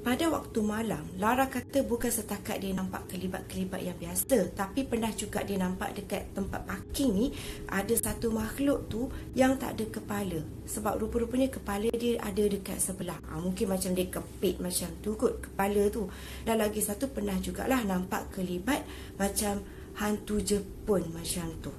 Pada waktu malam, Lara kata bukan setakat dia nampak kelibat-kelibat yang biasa, tapi pernah juga dia nampak dekat tempat parking ni ada satu makhluk tu yang tak ada kepala. Sebab rupa-rupanya kepala dia ada dekat sebelah. Mungkin macam dia kepit macam tu kot kepala tu. Dan lagi satu pernah jugalah nampak kelibat macam hantu Jepun macam tu.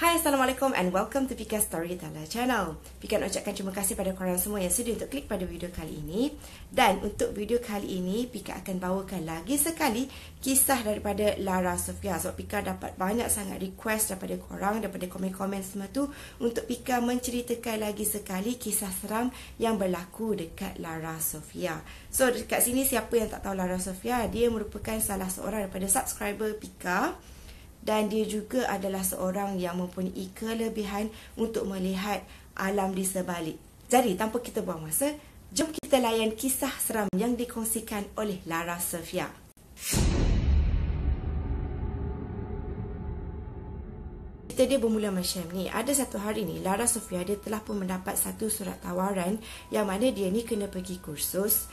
Hai, Assalamualaikum and welcome to Pika Storyteller Channel. Pika nak ucapkan terima kasih pada korang semua yang sudi untuk klik pada video kali ini. Dan untuk video kali ini, Pika akan bawakan lagi sekali kisah daripada Lara Sofia. Sebab Pika dapat banyak sangat request daripada korang, daripada komen-komen semua tu, untuk Pika menceritakan lagi sekali kisah seram yang berlaku dekat Lara Sofia. So, dekat sini siapa yang tak tahu Lara Sofia, dia merupakan salah seorang daripada subscriber Pika. Dan dia juga adalah seorang yang mempunyai kelebihan untuk melihat alam di sebalik. Jadi, tanpa kita buang masa, jom kita layan kisah seram yang dikongsikan oleh Lara Sofia. Cerita dia bermula macam ni. Ada satu hari ni, Lara Sofia dia telah pun mendapat satu surat tawaran yang mana dia ni kena pergi kursus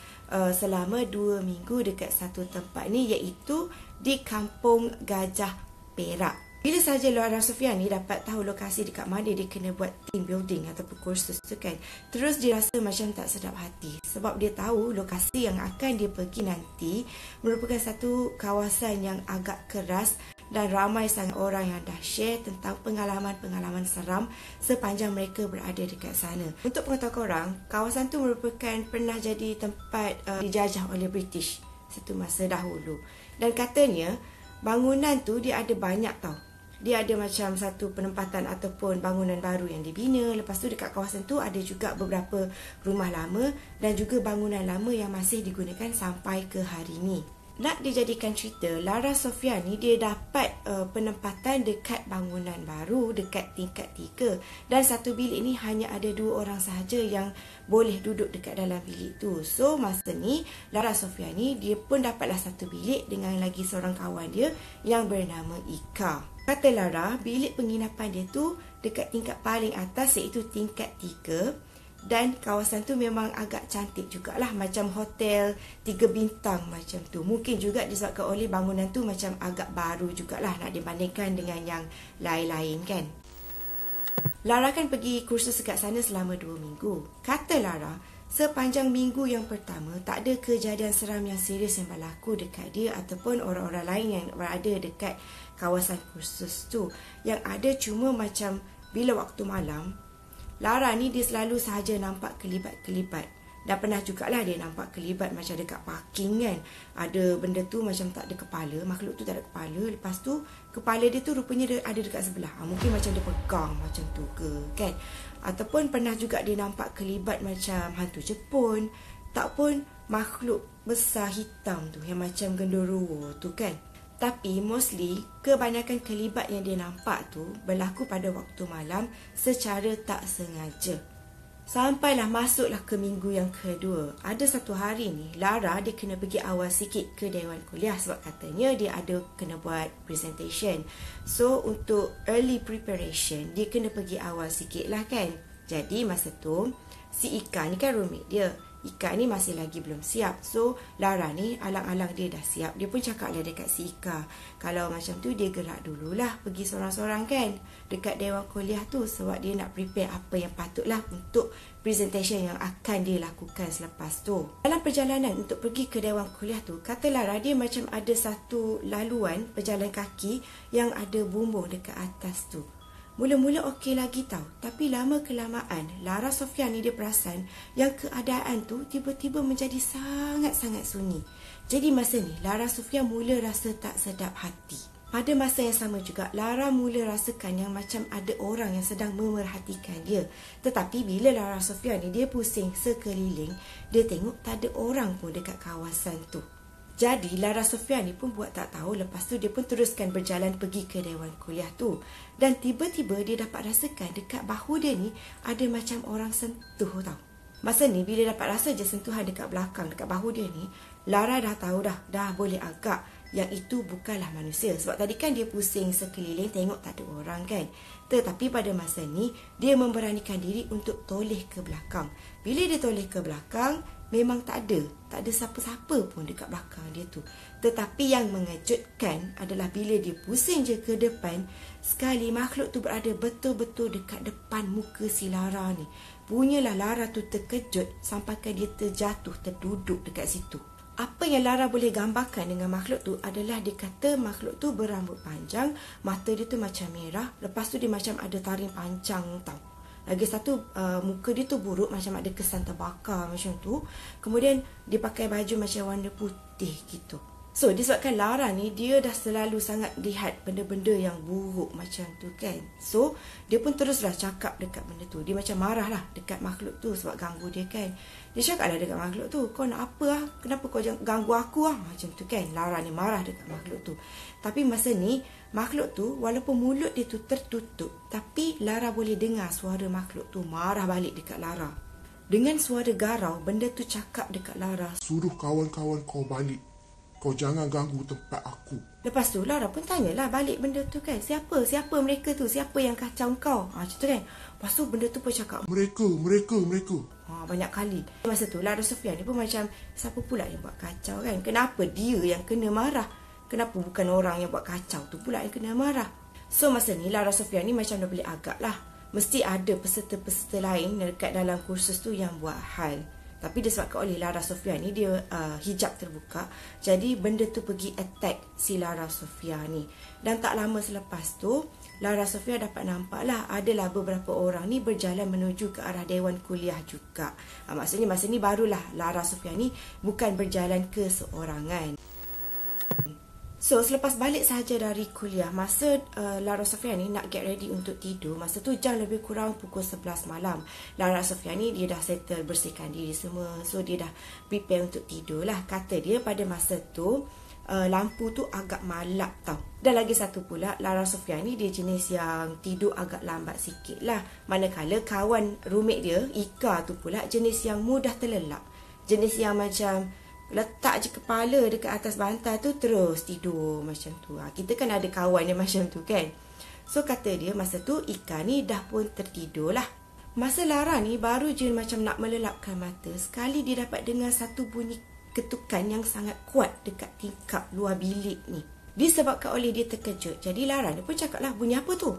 selama 2 minggu dekat satu tempat ni, iaitu di Kampung Gajah Perak. Bila sahaja Lara Sofia ni dapat tahu lokasi dekat mana dia kena buat team building ataupun kursus tu kan, terus dia rasa macam tak sedap hati. Sebab dia tahu lokasi yang akan dia pergi nanti merupakan satu kawasan yang agak keras dan ramai sangat orang yang dah share tentang pengalaman-pengalaman seram sepanjang mereka berada dekat sana. Untuk pengetahuan korang, kawasan tu merupakan pernah jadi tempat dijajah oleh British satu masa dahulu. Dan katanya bangunan tu dia ada banyak tau. Dia ada macam satu penempatan ataupun bangunan baru yang dibina. Lepas tu dekat kawasan tu ada juga beberapa rumah lama dan juga bangunan lama yang masih digunakan sampai ke hari ni. Nak dijadikan cerita, Lara Sofia ni dia dapat penempatan dekat bangunan baru dekat tingkat 3. Dan satu bilik ni hanya ada 2 orang sahaja yang boleh duduk dekat dalam bilik tu. So masa ni Lara Sofia ni dia pun dapatlah satu bilik dengan lagi seorang kawan dia yang bernama Ika. Kata Lara, bilik penginapan dia tu dekat tingkat paling atas, iaitu tingkat 3. Dan kawasan tu memang agak cantik jugalah, macam hotel 3 bintang macam tu. Mungkin juga disebabkan oleh bangunan tu macam agak baru jugalah nak dibandingkan dengan yang lain-lain kan. Lara kan pergi kursus dekat sana selama 2 minggu. Kata Lara, sepanjang minggu yang pertama tak ada kejadian seram yang serius yang berlaku dekat dia ataupun orang-orang lain yang berada dekat kawasan kursus tu. Yang ada cuma macam bila waktu malam, Lara ni dia selalu sahaja nampak kelibat-kelibat. Dan pernah jugalah dia nampak kelibat macam dekat parking kan. Ada benda tu macam tak ada kepala, makhluk tu tak ada kepala. Lepas tu kepala dia tu rupanya dia ada dekat sebelah. Mungkin macam dia pegang macam tu ke kan. Ataupun pernah juga dia nampak kelibat macam hantu Jepun, tak pun makhluk besar hitam tu yang macam genderuwo tu kan. Tapi mostly kebanyakan kelibat yang dia nampak tu berlaku pada waktu malam secara tak sengaja. Sampailah masuklah ke minggu yang kedua. Ada satu hari ni Lara dia kena pergi awal sikit ke Dewan Kuliah sebab katanya dia ada kena buat presentation. So untuk early preparation dia kena pergi awal sikit lah kan. Jadi masa tu si Ika ni kan roommate dia. Ika ni masih lagi belum siap. So Lara ni alang-alang dia dah siap. Dia pun cakap lah dekat si Ika, kalau macam tu dia gerak dululah pergi sorang-sorang kan dekat Dewan Kuliah tu, sebab dia nak prepare apa yang patutlah untuk presentation yang akan dia lakukan selepas tu. Dalam perjalanan untuk pergi ke Dewan Kuliah tu, kata Lara dia macam ada satu laluan pejalan kaki yang ada bumbung dekat atas tu. Mula-mula okey lagi tau, tapi lama-kelamaan Lara Sofia ni dia perasan yang keadaan tu tiba-tiba menjadi sangat-sangat sunyi. Jadi masa ni Lara Sofia mula rasa tak sedap hati. Pada masa yang sama juga Lara mula rasakan yang macam ada orang yang sedang memerhatikan dia. Tetapi bila Lara Sofia ni dia pusing sekeliling, dia tengok tak ada orang pun dekat kawasan tu. Jadi Lara Sofia ni pun buat tak tahu. Lepas tu dia pun teruskan berjalan pergi ke Dewan Kuliah tu. Dan tiba-tiba dia dapat rasakan dekat bahu dia ni ada macam orang sentuh tau. Masa ni bila dapat rasa je sentuhan dekat belakang, dekat bahu dia ni, Lara dah tahu dah boleh agak. yang itu bukanlah manusia. Sebab tadi kan dia pusing sekeliling tengok tak ada orang kan. Tetapi pada masa ni dia memberanikan diri untuk toleh ke belakang. Bila dia toleh ke belakang, memang tak ada siapa-siapa pun dekat belakang dia tu. Tetapi yang mengejutkan adalah bila dia pusing je ke depan, sekali makhluk tu berada betul-betul dekat depan muka si Lara ni. Punyalah Lara tu terkejut sampaikan dia terjatuh, terduduk dekat situ. Apa yang Lara boleh gambarkan dengan makhluk tu adalah dia kata makhluk tu berambut panjang, mata dia tu macam merah, lepas tu dia macam ada taring panjang tau. Lagi satu, muka dia tu buruk, macam ada kesan terbakar macam tu. Kemudian dia pakai baju macam warna putih gitu. So disebabkan Lara ni dia dah selalu sangat lihat benda-benda yang buruk macam tu kan. So dia pun teruslah cakap dekat benda tu. Dia macam marah lah dekat makhluk tu sebab ganggu dia kan. Dia cakap lah dekat makhluk tu, kau nak apa lah? Kenapa kau ganggu aku lah? Macam tu kan. Lara ni marah dekat makhluk tu. Tapi masa ni makhluk tu walaupun mulut dia tu tertutup, tapi Lara boleh dengar suara makhluk tu marah balik dekat Lara. Dengan suara garau, benda tu cakap dekat Lara, suruh kawan-kawan kau balik. Kau jangan ganggu tempat aku. Lepas tu Lara pun tanyalah balik benda tu kan. Siapa mereka tu? Siapa yang kacau kau? Macam tu kan. Lepas tu benda tu pun cakap, Mereka. banyak kali. Masa tu Lara Sofia ni pun macam, siapa pula yang buat kacau kan? Kenapa dia yang kena marah? Kenapa bukan orang yang buat kacau tu pula yang kena marah? So masa ni Lara Sofia ni macam dah boleh agak lah. Mesti ada peserta-peserta lain dekat dalam kursus tu yang buat hal. Tapi disebabkan oleh Lara Sofia ni dia hijab terbuka, jadi benda tu pergi attack si Lara Sofia ni. Dan tak lama selepas tu Lara Sofia dapat nampak lah adalah beberapa orang ni berjalan menuju ke arah Dewan Kuliah juga. Maksudnya masa ni barulah Lara Sofia ni bukan berjalan keseorangan. So selepas balik sahaja dari kuliah, masa Lara Sofia ni nak get ready untuk tidur, masa tu jam lebih kurang pukul 11 malam. Lara Sofia ni dia dah settle bersihkan diri semua, so dia dah prepare untuk tidur lah. Kata dia pada masa tu lampu tu agak malap tau. Dan lagi satu pula, Lara Sofia ni dia jenis yang tidur agak lambat sikit lah. Manakala kawan roommate dia, Ika tu pula jenis yang mudah terlelap. Jenis yang macam letak je kepala dekat atas bantal tu terus tidur macam tu. Kita kan ada kawan yang macam tu kan. So kata dia masa tu Ika ni dah pun tertidur lah. Masa Lara ni baru je macam nak melelapkan mata, sekali dia dapat dengar satu bunyi ketukan yang sangat kuat dekat tingkap luar bilik ni. Disebabkan oleh dia terkejut, jadi Lara ni pun cakap lah, bunyi apa tu?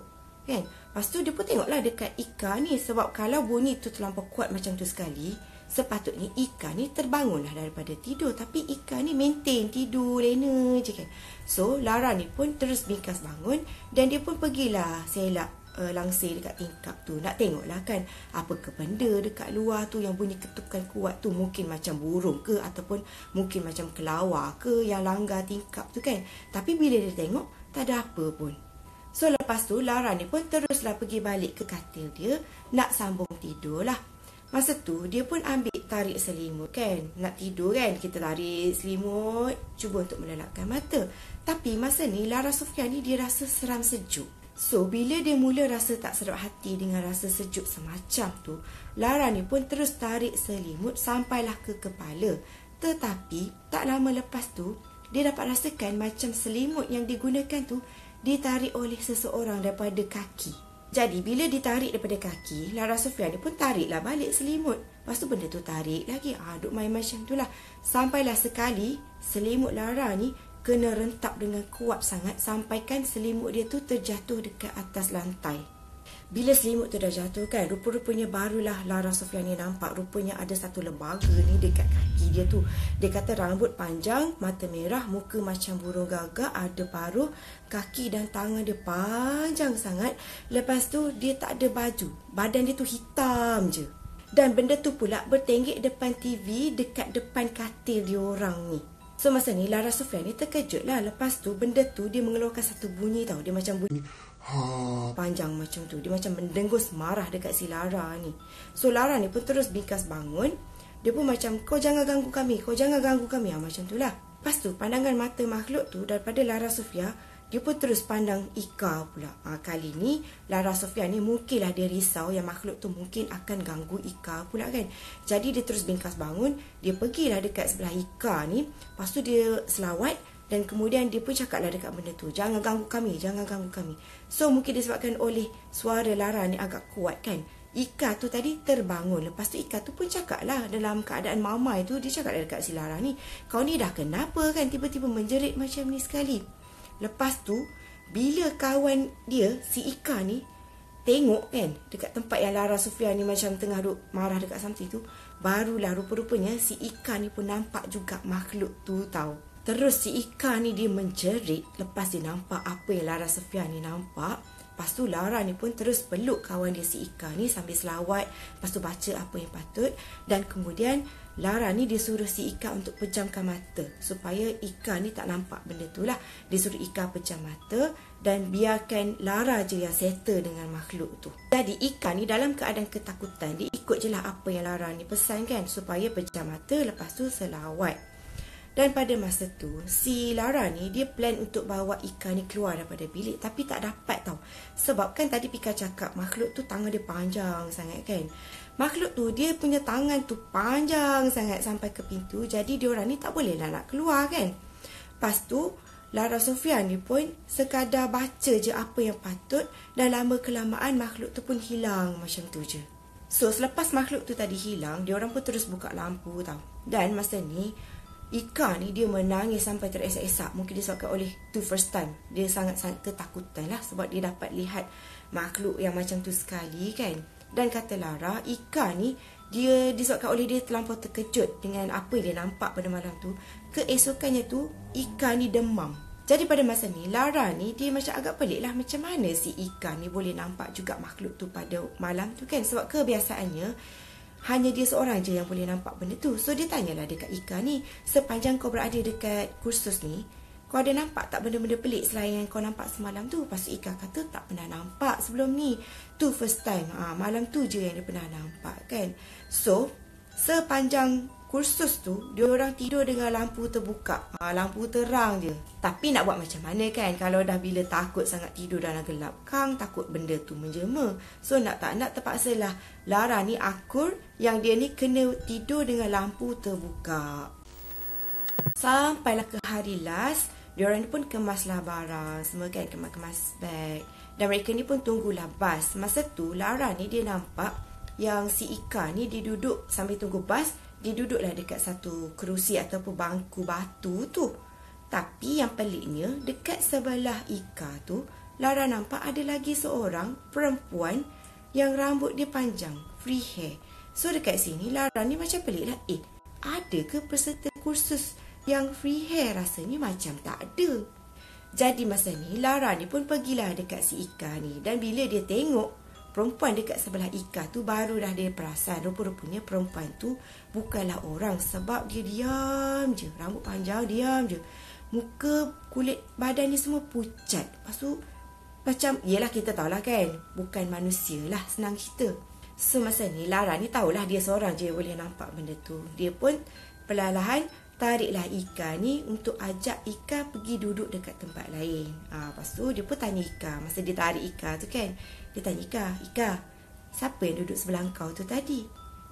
Kan? Lepas tu dia pun tengoklah dekat Ika ni, sebab kalau bunyi tu terlampau kuat macam tu sekali, sepatutnya Ika ni terbangunlah daripada tidur. Tapi Ika ni maintain tidur lena je kan. So Lara ni pun terus bingkas bangun dan dia pun pergilah selak langsir dekat tingkap tu. Nak tengoklah kan apa ke benda dekat luar tu yang bunyi ketukan kuat tu. Mungkin macam burung ke, ataupun mungkin macam kelawar ke yang langgar tingkap tu kan. Tapi bila dia tengok tak ada apa pun. So lepas tu Lara ni pun teruslah pergi balik ke katil dia, nak sambung tidur lah. Masa tu dia pun ambil tarik selimut kan. Nak tidur kan, kita tarik selimut, cuba untuk melelapkan mata. Tapi masa ni Lara Sofia ni dia rasa seram sejuk. So bila dia mula rasa tak sedap hati dengan rasa sejuk semacam tu, Lara ni pun terus tarik selimut sampailah ke kepala. Tetapi tak lama lepas tu dia dapat rasakan macam selimut yang digunakan tu ditarik oleh seseorang daripada kaki. Jadi bila ditarik daripada kaki, Lara Sofia ni pun tariklah balik selimut. Lepas tu benda tu tarik lagi. Duk main macam tu lah. Sampailah sekali selimut Lara ni kena rentap dengan kuat sangat, sampaikan selimut dia tu terjatuh dekat atas lantai. Bila selimut tu dah jatuh kan, rupa-rupanya barulah Lara Sofia ni nampak rupanya ada satu lembaga ni dekat kaki dia tu. Dia kata rambut panjang, mata merah, muka macam burung gagak, ada paruh, kaki dan tangan dia panjang sangat. Lepas tu dia tak ada baju, badan dia tu hitam je. Dan benda tu pula bertenggek depan TV dekat depan katil dia orang ni. So masa ni Lara Sofia ni terkejut lah. Lepas tu benda tu dia mengeluarkan satu bunyi tau. Dia macam bunyi panjang macam tu. Dia macam mendengus marah dekat si Lara ni. So Lara ni pun terus bingkas bangun. Dia pun macam, kau jangan ganggu kami, kau jangan ganggu kami. Macam tu lah. Lepas tu pandangan mata makhluk tu daripada Lara Sofia, dia pun terus pandang Ika pula. Kali ni Lara Sofia ni mungkinlah dia risau yang makhluk tu mungkin akan ganggu Ika pula kan. Jadi dia terus bingkas bangun. Dia pergilah dekat sebelah Ika ni. Lepas tu dia selawat Dan kemudian dia pun cakaplah dekat benda tu, jangan ganggu kami, jangan ganggu kami. So mungkin disebabkan oleh suara Lara ni agak kuat kan, Ika tu tadi terbangun. Lepas tu Ika tu pun cakap lah dalam keadaan mamai tu, dia cakap dekat si Lara ni, kau ni dah kenapa kan tiba-tiba menjerit macam ni sekali. Lepas tu bila kawan dia si Ika ni tengok kan dekat tempat yang Lara Sofia ni macam tengah duk marah dekat something tu, barulah rupa-rupanya si Ika ni pun nampak juga makhluk tu tau. Terus si Ika ni dia menjerit lepas dia nampak apa yang Lara Sofia ni nampak. Lepas tu Lara ni pun terus peluk kawan dia si Ika ni sambil selawat. Lepas tu baca apa yang patut. Dan kemudian Lara ni dia suruh si Ika untuk pejamkan mata supaya Ika ni tak nampak benda tu lah. Dia suruh Ika pejam mata dan biarkan Lara je yang settle dengan makhluk tu. Jadi Ika ni dalam keadaan ketakutan, dia ikut je lah apa yang Lara ni pesan kan, supaya pejam mata lepas tu selawat. Dan pada masa tu, si Lara ni dia plan untuk bawa Ika ni keluar daripada bilik, tapi tak dapat tau. Sebab kan tadi Pika cakap makhluk tu tangan dia panjang sangat kan. Makhluk tu dia punya tangan tu panjang sangat sampai ke pintu, jadi diorang ni tak boleh lah nak keluar kan. Lepas tu Lara Sofia ni pun sekadar baca je apa yang patut, dan lama kelamaan makhluk tu pun hilang macam tu je. So selepas makhluk tu tadi hilang, diorang pun terus buka lampu tau. Dan masa ni Ika ni dia menangis sampai teresak-esak. Mungkin disebabkan oleh tu first time dia sangat-sangat ketakutan lah, sebab dia dapat lihat makhluk yang macam tu sekali kan. Dan kata Lara, Ika ni dia disebabkan oleh dia terlampau terkejut dengan apa yang dia nampak pada malam tu, keesokannya tu Ika ni demam. Jadi pada masa ni Lara ni dia macam agak pelik lah, macam mana si Ika ni boleh nampak juga makhluk tu pada malam tu kan. Sebab kebiasaannya hanya dia seorang je yang boleh nampak benda tu. So dia tanyalah dekat Ika ni, sepanjang kau berada dekat kursus ni, kau ada nampak tak benda-benda pelik selain yang kau nampak semalam tu? Lepas tu Ika kata tak pernah nampak sebelum ni, tu first time, malam tu je yang dia pernah nampak kan. So sepanjang kursus tu dia orang tidur dengan lampu terbuka, lampu terang je. Tapi nak buat macam mana kan, kalau dah bila takut sangat tidur dalam gelap, Kang takut benda tu menjema. So nak tak nak terpaksalah Lara ni akur yang dia ni kena tidur dengan lampu terbuka. Sampailah ke hari last, diorang ni pun kemaslah barang semua kan, kemas beg. Dan mereka ni pun tunggulah bas. Masa tu Lara ni dia nampak yang si Ika ni dia duduk sambil tunggu bas, dia duduklah dekat satu kerusi ataupun bangku batu tu. Tapi yang peliknya, dekat sebelah Ika tu, Lara nampak ada lagi seorang perempuan yang rambut dia panjang, free hair. So dekat sini Lara ni macam pelik lah, ada ke peserta kursus yang free hair? Rasanya macam tak ada. Jadi masa ni Lara ni pun pergilah dekat si Ika ni. Dan bila dia tengok perempuan dekat sebelah Ika tu, baru dah dia perasan rupa-rupanya perempuan tu bukanlah orang. Sebab dia diam je, rambut panjang diam je, muka kulit badan ni semua pucat. Lepas tu macam, yelah kita tahulah kan, bukan manusia lah, senang cerita. So masa ni Lara ni tahulah dia seorang je boleh nampak benda tu. Dia pun perlahan tariklah Ika ni untuk ajak Ika pergi duduk dekat tempat lain. Lepas tu dia pun tanya Ika, masa dia tarik Ika tu kan, dia tanya Ika, siapa yang duduk sebelah kau tu tadi?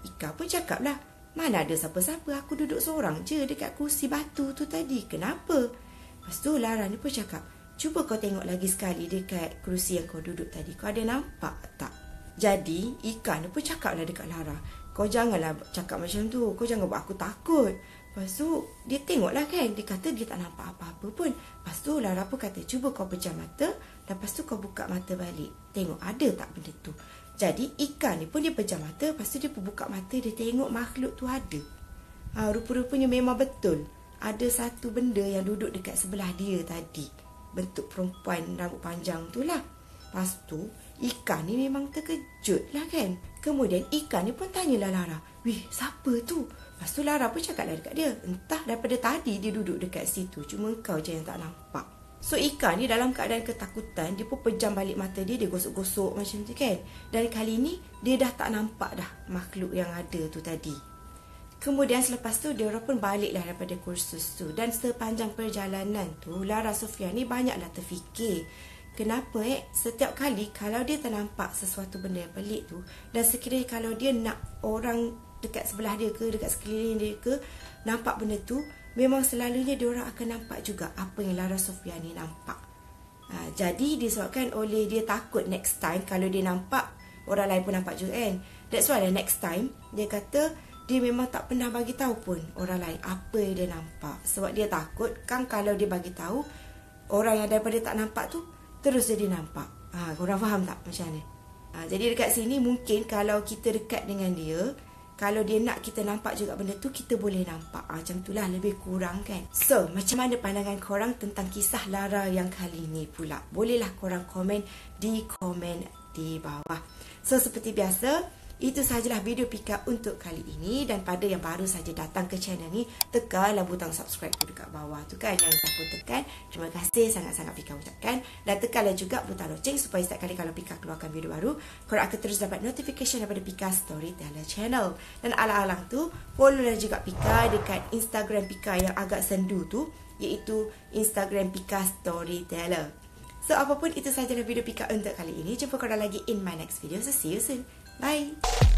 Ika pun cakap lah, mana ada siapa-siapa, aku duduk seorang je dekat kursi batu tu tadi, kenapa? Lepas tu Lara ni pun cakap, cuba kau tengok lagi sekali dekat kerusi yang kau duduk tadi, kau ada nampak tak? Jadi Ika ni pun cakap lah dekat Lara, kau janganlah cakap macam tu, kau jangan buat aku takut. Lepas tu dia tengoklah kan, dia kata dia tak nampak apa-apa pun. Lepas tu Lara pun kata, cuba kau pejam mata, lepas tu kau buka mata balik, tengok ada tak benda tu. Jadi Ika ni pun dia pejam mata, lepas tu dia pun buka mata, dia tengok makhluk tu ada. Rupa-rupanya memang betul ada satu benda yang duduk dekat sebelah dia tadi, bentuk perempuan rambut panjang tu lah. Lepas tu Ika ni memang terkejut lah kan. Kemudian Ika ni pun tanyalah Lara, wih siapa tu? Lepas tu Lara pun cakap lah dekat dia, entah daripada tadi dia duduk dekat situ, cuma kau je yang tak nampak. So Ika ni dalam keadaan ketakutan, dia pun pejam balik mata dia, dia gosok-gosok macam tu kan. Dan kali ni dia dah tak nampak dah makhluk yang ada tu tadi. Kemudian selepas tu dia orang pun baliklah daripada kursus tu. Dan sepanjang perjalanan tu Lara Sofia ni banyaklah terfikir, kenapa setiap kali kalau dia ternampak sesuatu benda yang pelik tu, dan sekiranya kalau dia nak orang dekat sebelah dia ke, dekat sekeliling dia ke nampak benda tu, memang selalunya diorang akan nampak juga apa yang Lara Sofia ni nampak. Jadi disebabkan oleh dia takut next time kalau dia nampak, orang lain pun nampak juga kan. That's why next time dia kata dia memang tak pernah bagi tahu pun orang lain apa yang dia nampak. Sebab dia takut kan kalau dia bagi tahu, orang yang daripada tak nampak tu terus jadi nampak. Korang faham tak macam mana? Jadi dekat sini mungkin kalau kita dekat dengan dia, kalau dia nak kita nampak juga benda tu, kita boleh nampak. Macam itulah lebih kurang kan. So, macam mana pandangan korang tentang kisah Lara yang kali ni pula? Bolehlah korang komen di bawah. So, seperti biasa, itu sahajalah video Pika untuk kali ini. Dan pada yang baru saja datang ke channel ni, tekanlah butang subscribe tu dekat bawah tu kan, yang dah pun tekan. Terima kasih sangat-sangat Pika ucapkan. Dan tekanlah juga butang loceng supaya setiap kali kalau Pika keluarkan video baru, korang akan terus dapat notification daripada Pika Storyteller Channel. Dan alang-alang tu, followlah juga Pika dekat Instagram Pika yang agak sendu tu, iaitu Instagram Pika Storyteller. So, apapun itu sahajalah video Pika untuk kali ini. Jumpa korang lagi in my next video. So, see you soon. Bye.